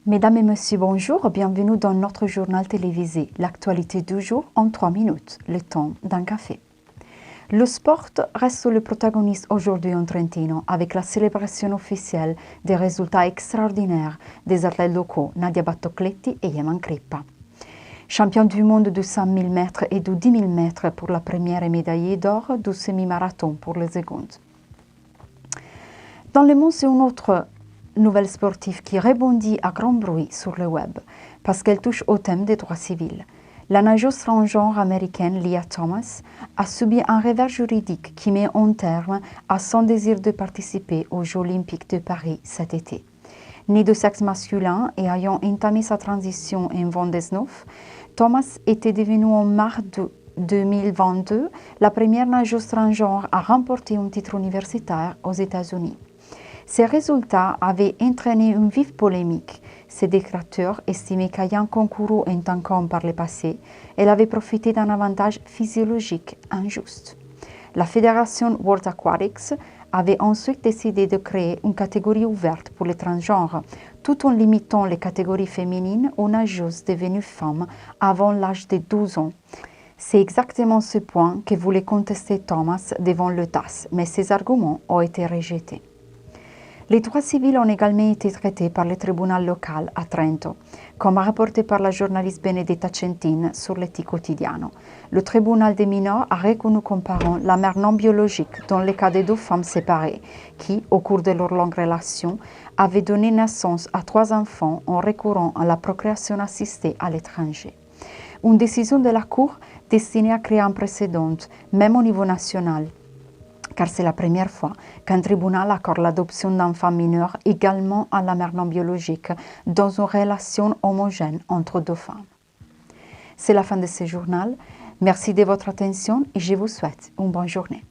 Mesdames et messieurs, bonjour, bienvenue dans notre journal télévisé. L'actualité du jour en 3 minutes, le temps d'un café. Le sport reste le protagoniste aujourd'hui en Trentino avec la célébration officielle des résultats extraordinaires des athlètes locaux Nadia Battocletti et Yaman Crippa. Champion du monde de 5000 mètres et de 10 000 mètres pour la première et médaillée d'or du semi-marathon pour les secondes. Dans le monde, c'est une autre nouvelle sportive qui rebondit à grand bruit sur le web parce qu'elle touche au thème des droits civils. La nageuse transgenre américaine Lia Thomas a subi un revers juridique qui met un terme à son désir de participer aux Jeux olympiques de Paris cet été. Née de sexe masculin et ayant entamé sa transition en 2019, Thomas était devenue en mars 2022 la première nageuse transgenre à remporter un titre universitaire aux États-Unis. Ces résultats avaient entraîné une vive polémique. Ces détracteurs estimaient qu'ayant concouru en tant qu'homme par le passé, elle avait profité d'un avantage physiologique injuste. La fédération World Aquatics avait ensuite décidé de créer une catégorie ouverte pour les transgenres, tout en limitant les catégories féminines aux nageuses devenues femmes avant l'âge de 12 ans. C'est exactement ce point que voulait contester Thomas devant le TAS, mais ses arguments ont été rejetés. Les droits civils ont également été traités par le tribunal local à Trento, comme rapporté par la journaliste Benedetta Centin sur l'Eti Quotidiano. Le tribunal des mineurs a reconnu comme parent la mère non biologique dans le cas de 2 femmes séparées qui, au cours de leur longue relation, avaient donné naissance à 3 enfants en recourant à la procréation assistée à l'étranger. Une décision de la Cour destinée à créer un précédent, même au niveau national, car c'est la première fois qu'un tribunal accorde l'adoption d'enfants mineurs également à la mère non biologique dans une relation homogène entre 2 femmes. C'est la fin de ce journal. Merci de votre attention et je vous souhaite une bonne journée.